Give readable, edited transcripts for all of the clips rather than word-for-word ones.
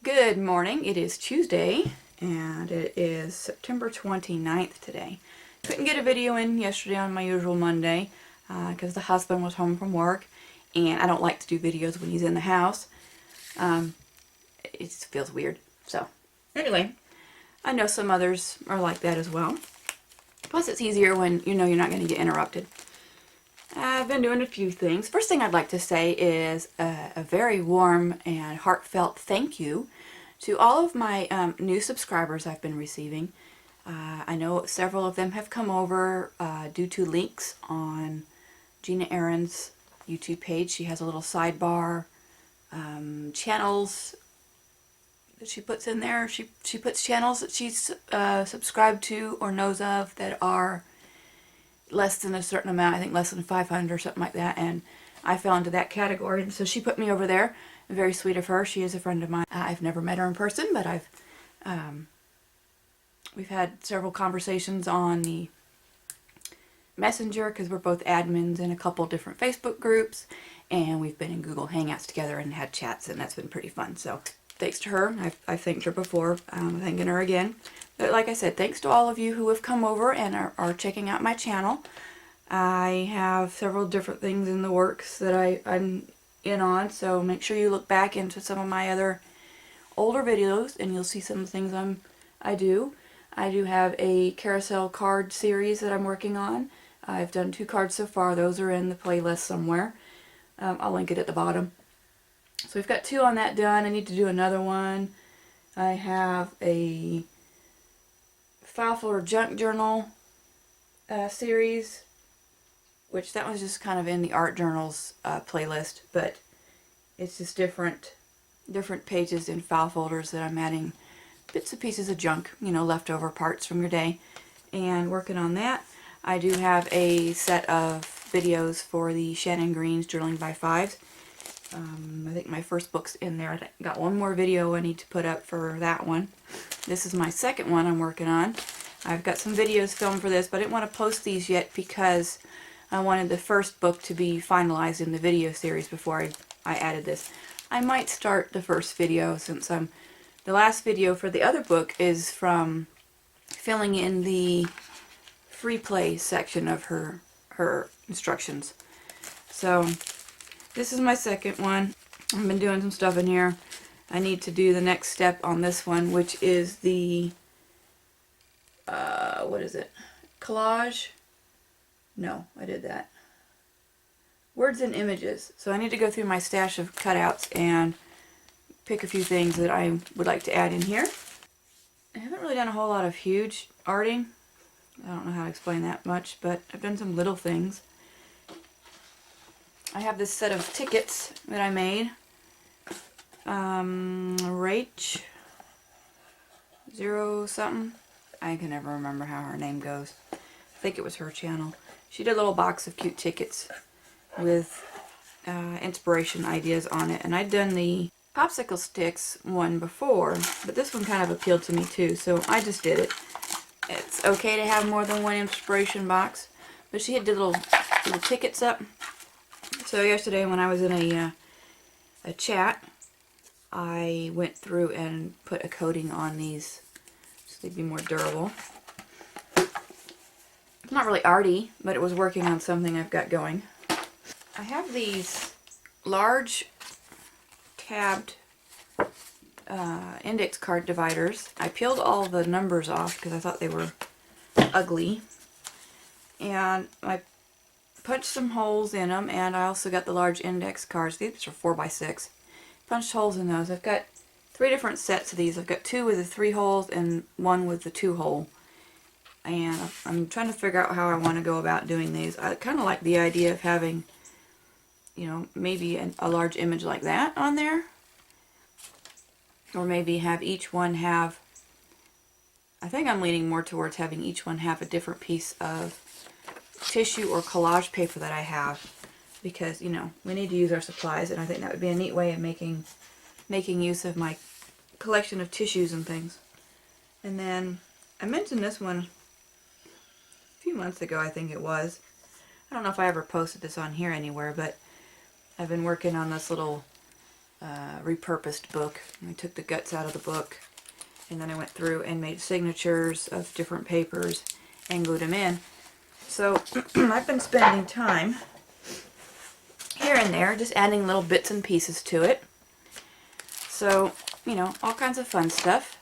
Good morning. It is Tuesday and it is September 29th today. Couldn't get a video in yesterday on my usual Monday because the husband was home from work and I don't like to do videos when he's in the house. It just feels weird. So anyway, I know some others are like that as well. Plus it's easier when you know you're not going to get interrupted. I've been doing a few things. First thing I'd like to say is a very warm and heartfelt thank you to all of my new subscribers I've been receiving. I know several of them have come over due to links on Gina Aaron's YouTube page. She has a little sidebar, channels that she puts in there. She puts channels that she's subscribed to or knows of that are less than a certain amount, I think less than 500 or something like that, and I fell into that category, and so she put me over there. Very sweet of her. She is a friend of mine. I've never met her in person, but we've had several conversations on the Messenger because we're both admins in a couple different Facebook groups, and we've been in Google Hangouts together and had chats, and that's been pretty fun. So thanks to her. I've thanked her before. I'm thanking her again. But like I said, thanks to all of you who have come over and are checking out my channel. I have several different things in the works that I'm in on, so make sure you look back into some of my other older videos and you'll see some of the things I do. I do have a carousel card series that I'm working on. I've done 2 cards so far. Those are in the playlist somewhere. I'll link it at the bottom. So we've got 2 on that done. I need to do another one. I have a file folder junk journal series, which that was just kind of in the art journals playlist, but it's just different pages in file folders that I'm adding bits and pieces of junk, you know, leftover parts from your day, and working on that. I do have a set of videos for the Shannon Green's Journaling by Fives. I think my first book's in there. I got one more video I need to put up for that one. This is my second one I'm working on. I've got some videos filmed for this, but I didn't want to post these yet because I wanted the first book to be finalized in the video series before I added this. I might start the first video since the last video for the other book is from filling in the free play section of her instructions. So this is my second one. I've been doing some stuff in here. I need to do the next step on this one, which is the what is it? Collage? No, I did that. Words and images. So I need to go through my stash of cutouts and pick a few things that I would like to add in here. I haven't really done a whole lot of huge arting. I don't know how to explain that much, but I've done some little things. I have this set of tickets that I made. Rach 0 something. I can never remember how her name goes. I think it was her channel. She did a little box of cute tickets with inspiration ideas on it, and I'd done the popsicle sticks one before, but this one kind of appealed to me too, so I just did it. It's okay to have more than one inspiration box, but she had did little tickets up. So yesterday when I was in a chat, I went through and put a coating on these so they'd be more durable. It's not really arty, but it was working on something I've got going. I have these large tabbed index card dividers. I peeled all the numbers off because I thought they were ugly, and I punched some holes in them, and I also got the large index cards. These are 4x6. Punched holes in those. I've got 3 different sets of these. I've got 2 with the 3 holes and 1 with the 2 hole. And I'm trying to figure out how I want to go about doing these. I kind of like the idea of having, you know, maybe a large image like that on there. Or maybe have each one have, I think I'm leaning more towards having each one have a different piece of tissue or collage paper that I have, because, you know, we need to use our supplies, and I think that would be a neat way of making use of my collection of tissues and things. And then I mentioned this one a few months ago, I think it was. I don't know if I ever posted this on here anywhere, but I've been working on this little repurposed book. I took the guts out of the book, and then I went through and made signatures of different papers and glued them in. So I've been spending time here and there just adding little bits and pieces to it. So, you know, all kinds of fun stuff.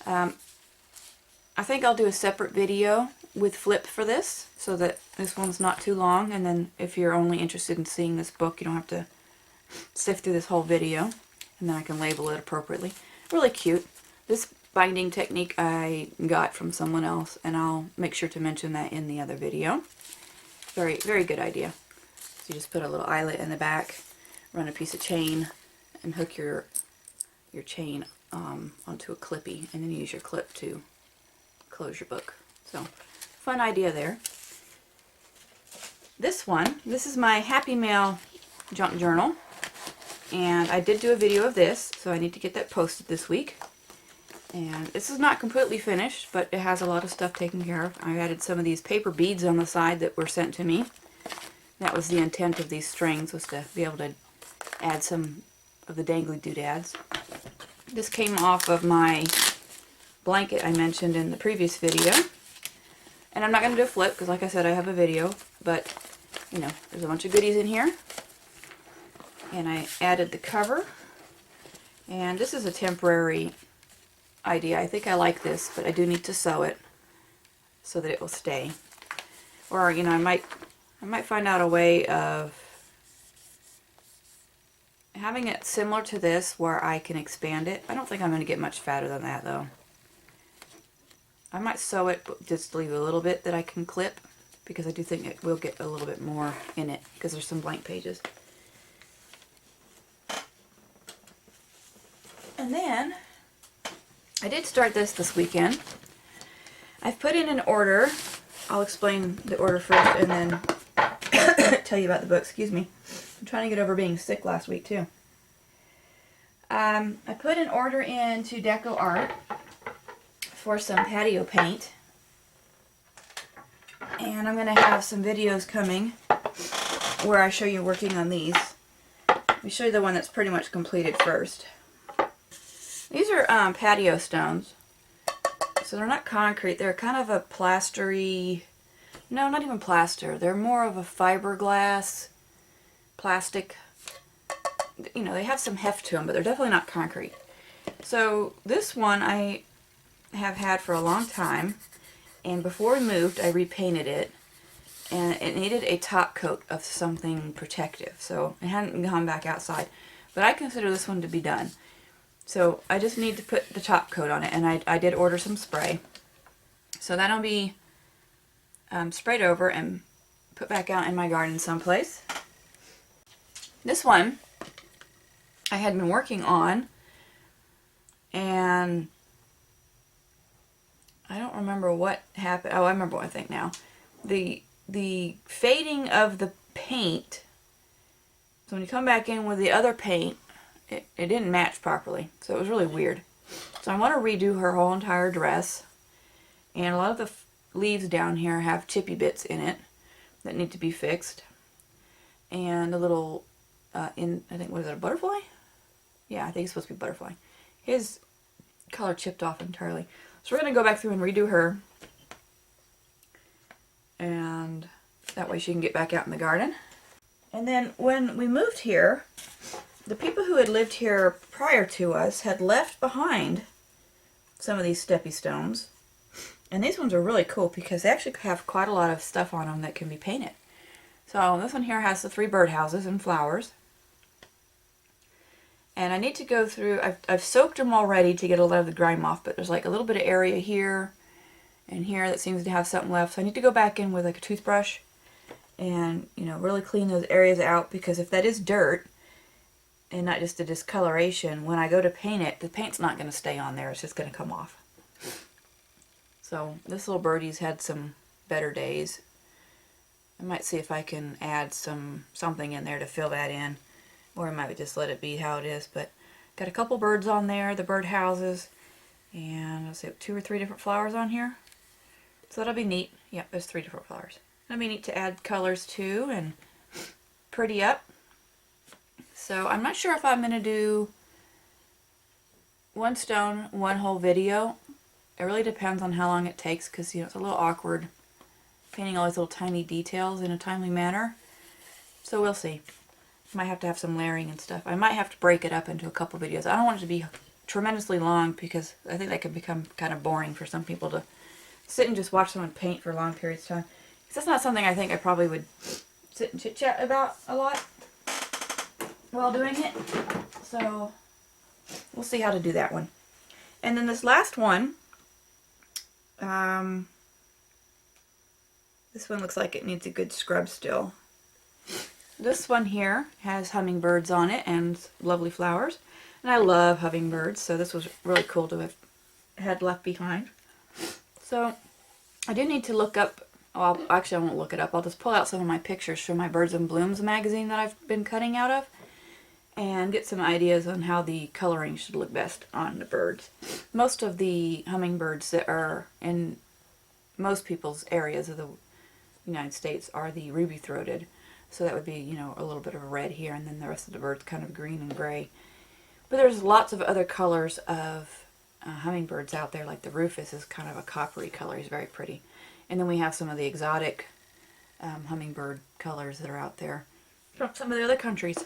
I think I'll do a separate video with Flip for this, so that this one's not too long, and then if you're only interested in seeing this book, you don't have to sift through this whole video, and then I can label it appropriately. Really cute. This binding technique I got from someone else, and I'll make sure to mention that in the other video. Very, very good idea. So you just put a little eyelet in the back, run a piece of chain, and hook your chain onto a clippy, and then use your clip to close your book. So, fun idea there. This is my Happy Mail junk journal, and I did do a video of this, so I need to get that posted this week. And this is not completely finished, but it has a lot of stuff taken care of. I added some of these paper beads on the side that were sent to me. That was the intent of these strings, was to be able to add some of the dangly doodads. This came off of my blanket I mentioned in the previous video. And I'm not going to do a flip because, like I said, I have a video. But, you know, there's a bunch of goodies in here. And I added the cover. And this is a temporary idea. I think I like this, but I do need to sew it so that it will stay. Or, you know, I might find out a way of having it similar to this where I can expand it. I don't think I'm going to get much fatter than that, though. I might sew it, but just leave a little bit that I can clip, because I do think it will get a little bit more in it, because there's some blank pages. And then, I did start this weekend. I've put in an order. I'll explain the order first, and then tell you about the book. Excuse me. I'm trying to get over being sick last week, too. I put an order in to Deco Art for some patio paint, and I'm going to have some videos coming where I show you working on these. Let me show you the one that's pretty much completed first. These are patio stones, so they're not concrete, they're kind of a plastery, no, not even plaster, they're more of a fiberglass, plastic, you know, they have some heft to them, but they're definitely not concrete. So this one I have had for a long time, and before we moved I repainted it, and it needed a top coat of something protective, so it hadn't gone back outside, but I consider this one to be done. So I just need to put the top coat on it, and I did order some spray, so that'll be sprayed over and put back out in my garden someplace. This one I had been working on, and I don't remember what happened. Oh, I remember what I think now. The fading of the paint, so when you come back in with the other paint, it didn't match properly. So it was really weird. So I want to redo her whole entire dress. And a lot of the leaves down here have chippy bits in it that need to be fixed. And a little, I think, what is it, a butterfly? Yeah, I think it's supposed to be butterfly. His color chipped off entirely. So we're going to go back through and redo her. And that way she can get back out in the garden. And then when we moved here, the people who had lived here prior to us had left behind some of these steppy stones. And these ones are really cool because they actually have quite a lot of stuff on them that can be painted. So this one here has the 3 birdhouses and flowers. And I need to go through, I've soaked them already to get a lot of the grime off, but there's like a little bit of area here and here that seems to have something left. So I need to go back in with like a toothbrush and, you know, really clean those areas out, because if that is dirt and not just a discoloration, when I go to paint it, the paint's not going to stay on there. It's just going to come off. So this little birdie's had some better days. I might see if I can add something in there to fill that in. Or I might just let it be how it is. But got a couple birds on there, the bird houses, and let's see, 2 or 3 different flowers on here. So that'll be neat. Yep, there's 3 different flowers. That'll be neat to add colors to and pretty up. So I'm not sure if I'm going to do one stone, one whole video. It really depends on how long it takes, because, you know, it's a little awkward painting all these little tiny details in a timely manner. So we'll see. Might have to have some layering and stuff. I might have to break it up into a couple videos. I don't want it to be tremendously long, because I think that could become kind of boring for some people to sit and just watch someone paint for long periods of time. Because that's not something I think I probably would sit and chit-chat about a lot while doing it. So we'll see how to do that one. And then this last one, this one looks like it needs a good scrub still. This one here has hummingbirds on it and lovely flowers. And I love hummingbirds, so this was really cool to have had left behind. So I do need to look up, well, actually I won't look it up. I'll just pull out some of my pictures from my Birds and Blooms magazine that I've been cutting out of and get some ideas on how the coloring should look best on the birds. Most of the hummingbirds that are in most people's areas of the United States are the ruby-throated. So that would be, you know, a little bit of a red here, and then the rest of the birds kind of green and gray. But there's lots of other colors of hummingbirds out there, like the rufous is kind of a coppery color. He's very pretty. And then we have some of the exotic hummingbird colors that are out there from some of the other countries.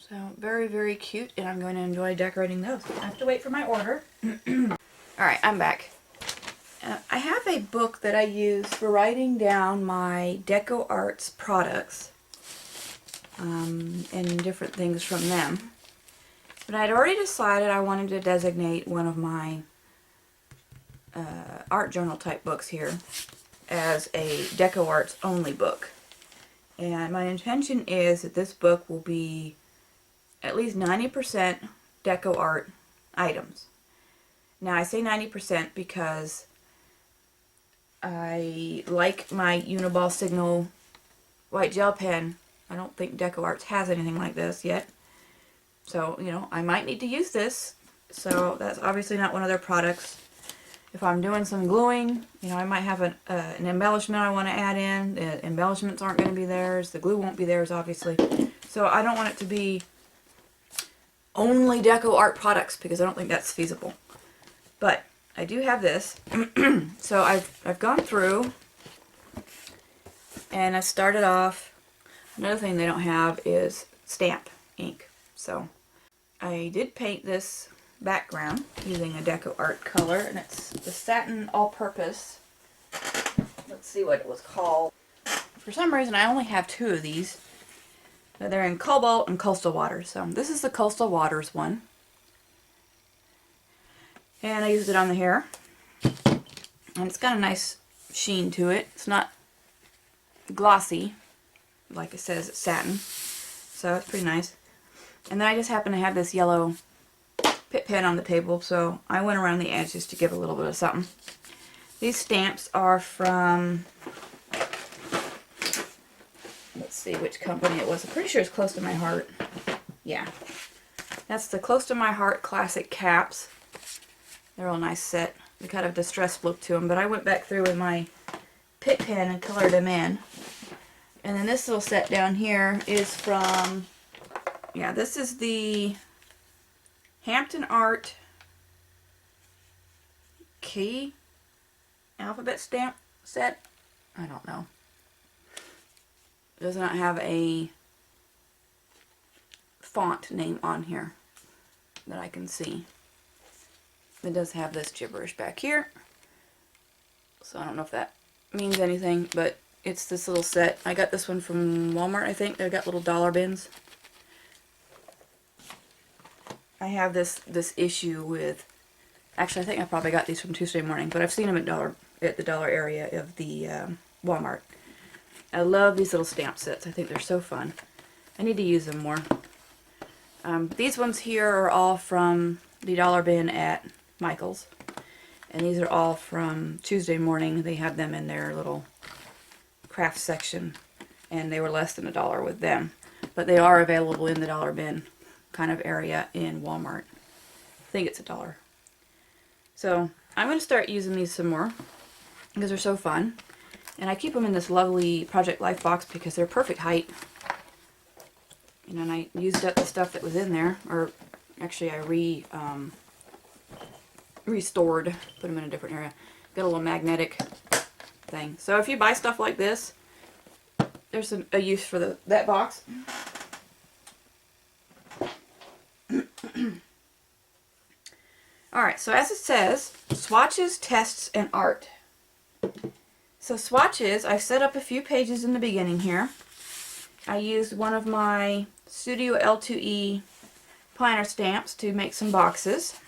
So very, very cute, and I'm going to enjoy decorating those. I have to wait for my order. Alright, I'm back. I have a book that I use for writing down my Deco Arts products and different things from them. But I'd already decided I wanted to designate one of my art journal type books here as a Deco Arts only book. And my intention is that this book will be at least 90% Deco Art items. Now I say 90% because I like my Uniball Signal white gel pen. I don't think Deco Arts has anything like this yet. So, you know, I might need to use this. So that's obviously not one of their products. If I'm doing some gluing, you know, I might have an embellishment I want to add in. The embellishments aren't going to be theirs. The glue won't be theirs, obviously. So I don't want it to be only Deco Art products, because I don't think that's feasible. But I do have this. So I've gone through and I started off. Another thing they don't have is stamp ink. So I did paint this background using a Deco Art color, and it's the Satin All-Purpose. Let's see what it was called. For some reason I only have two of these. They're in Cobalt and Coastal Waters. So this is the Coastal Waters one. And I used it on the hair. And it's got a nice sheen to it. It's not glossy, like it says, it's satin. So it's pretty nice. And then I just happen to have this yellow pit pen on the table, so I went around the edge just to give a little bit of something. These stamps are from, let's see which company it was. I'm pretty sure it's Close to My Heart. Yeah. That's the Close to My Heart Classic Caps. They're a real nice set. They kind of distressed look to them, but I went back through with my pit pen and colored them in. And then this little set down here is from, yeah, this is the Hampton Art Key alphabet stamp set. I don't know. It does not have a font name on here that I can see. It does have this gibberish back here. So I don't know if that means anything, but it's this little set. I got this one from Walmart, I think. They've got little dollar bins. I have this issue with, actually I think I probably got these from Tuesday Morning, but I've seen them at the dollar area of the Walmart. I love these little stamp sets. I think they're so fun. I need to use them more. These ones here are all from the dollar bin at Michael's. And these are all from Tuesday Morning. They have them in their little craft section. And they were less than $1 with them. But they are available in the dollar bin kind of area in Walmart. I think it's $1. So I'm going to start using these some more because they're so fun. And I keep them in this lovely Project Life box because they're perfect height. And I used up the stuff that was in there, or actually I restored, put them in a different area. Got a little magnetic thing. So if you buy stuff like this, there's a use for that box. Alright, so as it says, swatches, tests, and art. So swatches, I set up a few pages in the beginning here. I used one of my Studio L2E planner stamps to make some boxes.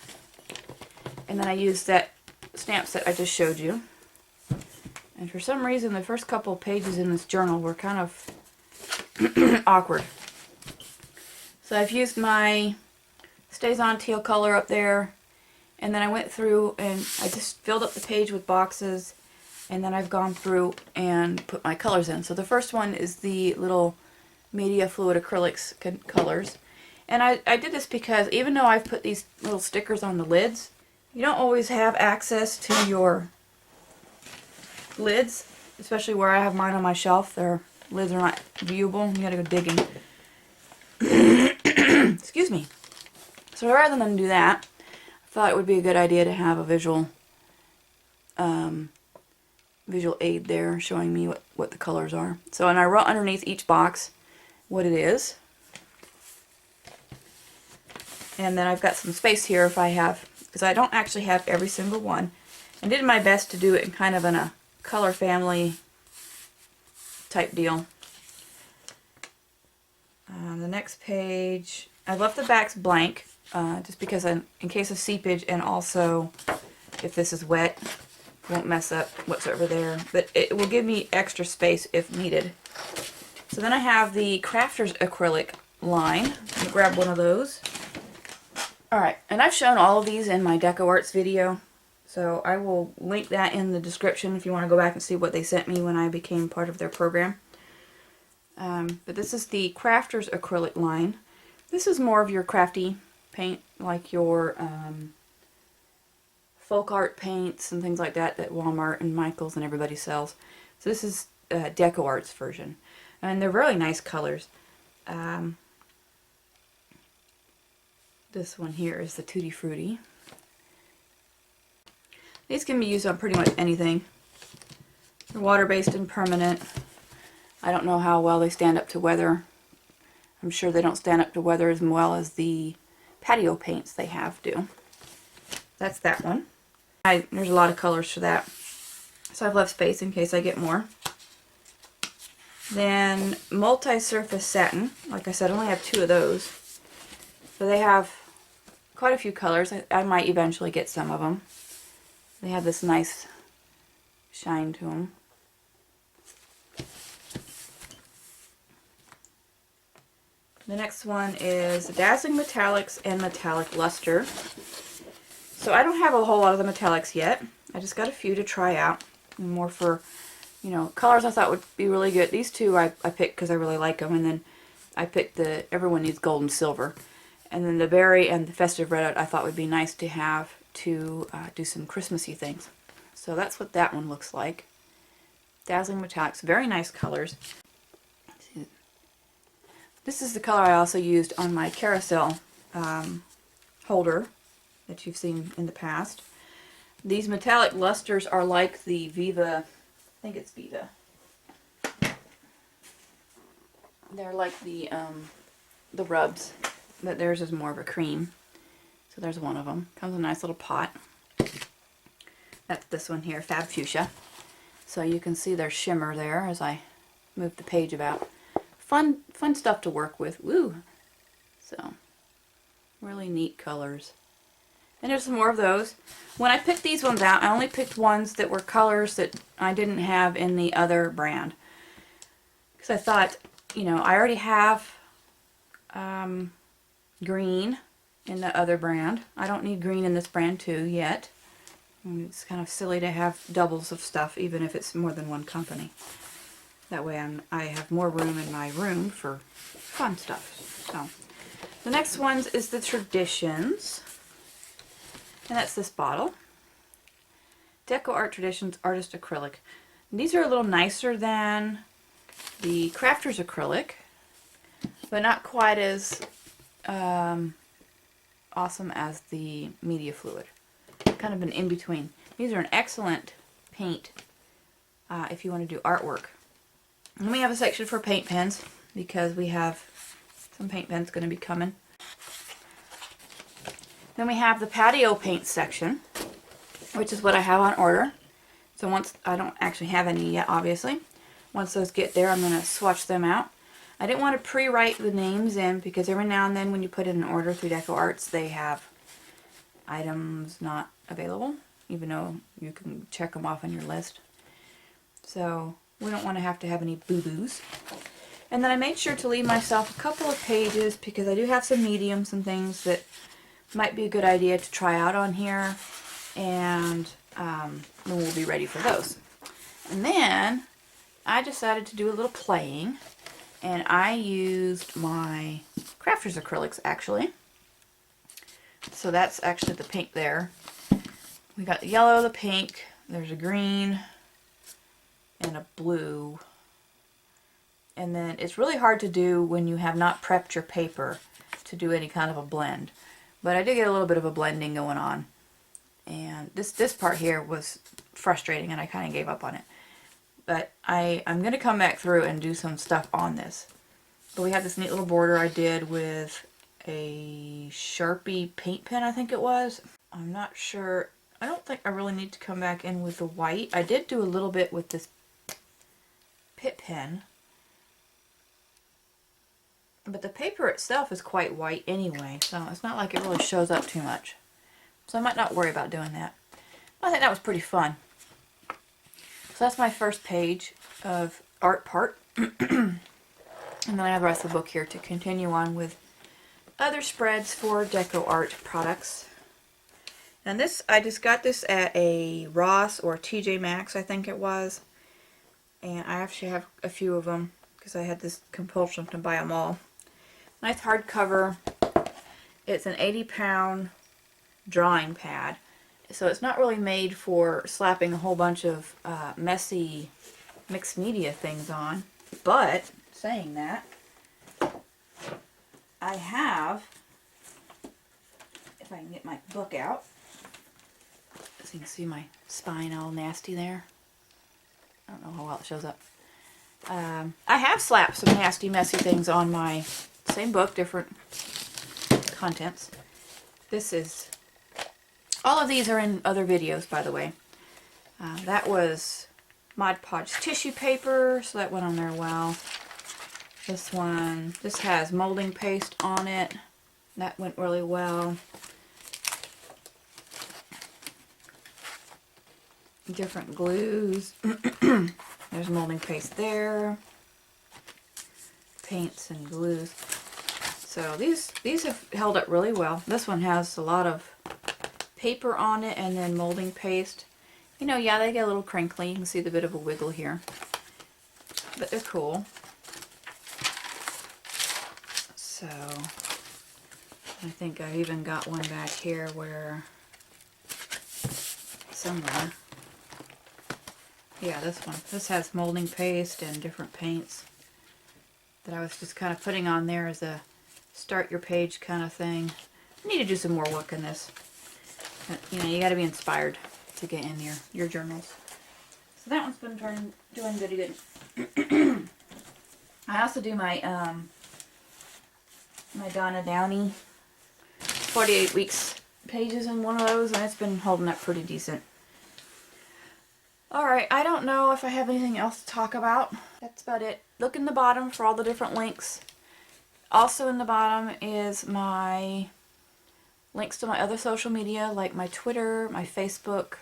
And then I used that stamp set I just showed you. And for some reason the first couple pages in this journal were kind of awkward. So I've used my Stays On teal color up there. And then I went through and I just filled up the page with boxes. And then I've gone through and put my colors in. So the first one is the little Media Fluid Acrylics colors. And I did this because even though I've put these little stickers on the lids, you don't always have access to your lids, especially where I have mine on my shelf. Their lids are not viewable. You gotta go digging. Excuse me. So rather than do that, I thought it would be a good idea to have a visual aid there showing me what the colors are. So, and I wrote underneath each box what it is. And then I've got some space here if I have, because I don't actually have every single one. I did my best to do it in kind of in a color family type deal. The next page, I left the backs blank just because in case of seepage, and also if this is wet, won't mess up what's over there, but it will give me extra space if needed. So then I have the Crafters acrylic line. Let me grab one of those. Alright, and I've shown all of these in my Deco Arts video, so I will link that in the description if you want to go back and see what they sent me when I became part of their program. But this is the Crafters acrylic line. This is more of your crafty paint, like your folk art paints and things like that Walmart and Michaels and everybody sells. So this is Deco Art's version. And they're really nice colors. This one here is the Tutti Frutti. These can be used on pretty much anything. They're water-based and permanent. I don't know how well they stand up to weather. I'm sure they don't stand up to weather as well as the patio paints they have do. That's that one. There's a lot of colors for that. So I've left space in case I get more. Then multi-surface satin. Like I said, I only have 2 of those. So they have quite a few colors. I might eventually get some of them. They have this nice shine to them. The next one is Dazzling Metallics and Metallic Luster. So I don't have a whole lot of the metallics yet. I just got a few to try out. More for, you know, colors I thought would be really good. These 2 I picked because I really like them. And then I picked the Everyone Needs Gold and Silver. And then the Berry and the Festive Red I thought would be nice to have to do some Christmassy things. So that's what that one looks like. Dazzling Metallics. Very nice colors. This is the color I also used on my carousel holder that you've seen in the past. These metallic lusters are like the Viva, I think it's Viva. They're like the rubs, but theirs is more of a cream. So there's one of them. Comes in a nice little pot. That's this one here, Fab Fuchsia. So you can see their shimmer there as I move the page about. Fun stuff to work with. Woo! So, really neat colors. And there's some more of those. When I picked these ones out, I only picked ones that were colors that I didn't have in the other brand. Because I thought, you know, I already have green in the other brand. I don't need green in this brand too yet. And it's kind of silly to have doubles of stuff, even if it's more than one company. That way I have more room in my room for fun stuff. So, the next one is the Traditions. And that's this bottle. Deco Art Traditions Artist Acrylic. And these are a little nicer than the Crafters Acrylic. but not quite as awesome as the media fluid. Kind of an in-between. These are an excellent paint if you want to do artwork. And we have a section for paint pens because we have some paint pens going to be coming. Then we have the patio paint section, which is what I have on order. So once, I don't actually have any yet, obviously. Once those get there, I'm going to swatch them out. I didn't want to pre-write the names in because every now and then when you put in an order through Deco Arts, they have items not available, even though you can check them off on your list. So we don't want to have any boo-boos. And then I made sure to leave myself a couple of pages because I do have some mediums and things that might be a good idea to try out on here, and then we'll be ready for those. And then I decided to do a little playing, and I used my Crafters acrylics actually. So that's actually the pink there. We got the yellow, the pink, there's a green, and a blue. And then it's really hard to do when you have not prepped your paper to do any kind of a blend. But I did get a little bit of a blending going on. And this part here was frustrating and I kind of gave up on it. But I'm going to come back through and do some stuff on this. But we have this neat little border I did with a Sharpie paint pen, I think it was. I'm not sure. I don't think I really need to come back in with the white. I did do a little bit with this Pitt pen. But the paper itself is quite white anyway, so it's not like it really shows up too much. So I might not worry about doing that. But I think that was pretty fun. So that's my first page of art part. And then I have the rest of the book here to continue on with other spreads for Deco Art products. And this, I just got this at a Ross or TJ Maxx, I think it was. And I actually have a few of them because I had this compulsion to buy them all. Nice hardcover. It's an 80-pound drawing pad. So it's not really made for slapping a whole bunch of messy mixed media things on. But, saying that, I have, if I can get my book out, so you can see my spine all nasty there. I don't know how well it shows up. I have slapped some nasty, messy things on my same book, different contents. This is, all of these are in other videos, by the way. That was Mod Podge tissue paper, so that went on there well. This one, this has molding paste on it. That went really well. Different glues. There's molding paste there. Paints and glues. So these have held up really well. This one has a lot of paper on it and then molding paste. You know, yeah, they get a little crinkly. You can see the bit of a wiggle here. But they're cool. So, I think I even got one back here where, somewhere. Yeah, this one. This has molding paste and different paints that I was just kind of putting on there as a start your page kind of thing. I need to do some more work in this. But, you know, you got to be inspired to get in your journals. So that one's been doing pretty good. I also do my my Donna Downey 48 weeks pages in one of those, and it's been holding up pretty decent. Alright, I don't know if I have anything else to talk about. That's about it. Look in the bottom for all the different links. Also in the bottom is my links to my other social media, like my Twitter, my Facebook,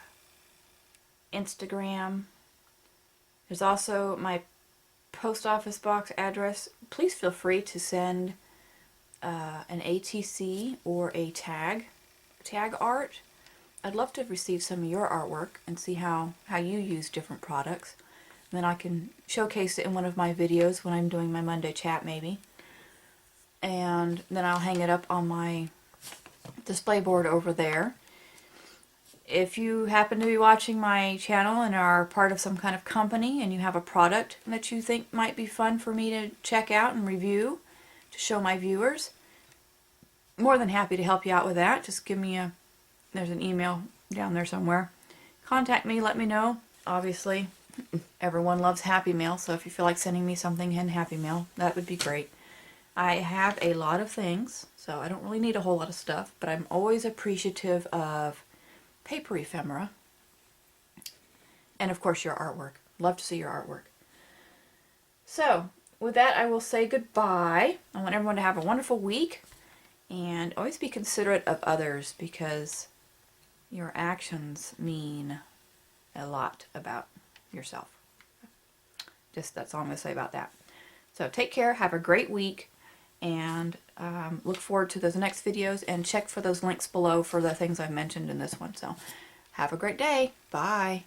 Instagram. There's also my post office box address. Please feel free to send an ATC or a tag art. I'd love to receive some of your artwork and see how you use different products. And then I can showcase it in one of my videos when I'm doing my Monday chat maybe. And then I'll hang it up on my display board over there. If you happen to be watching my channel and are part of some kind of company and you have a product that you think might be fun for me to check out and review, to show my viewers. More than happy to help you out with that. Just give me there's an email down there somewhere. Contact me, let me know. Obviously, everyone loves Happy Mail, so if you feel like sending me something in Happy Mail, that would be great. I have a lot of things, so I don't really need a whole lot of stuff, but I'm always appreciative of paper ephemera. And of course your artwork. Love to see your artwork. So, with that, I will say goodbye. I want everyone to have a wonderful week, and always be considerate of others, because your actions mean a lot about yourself. That's all I'm going to say about that. So take care, have a great week, and look forward to those next videos, and check for those links below for the things I mentioned in this one. So have a great day. Bye.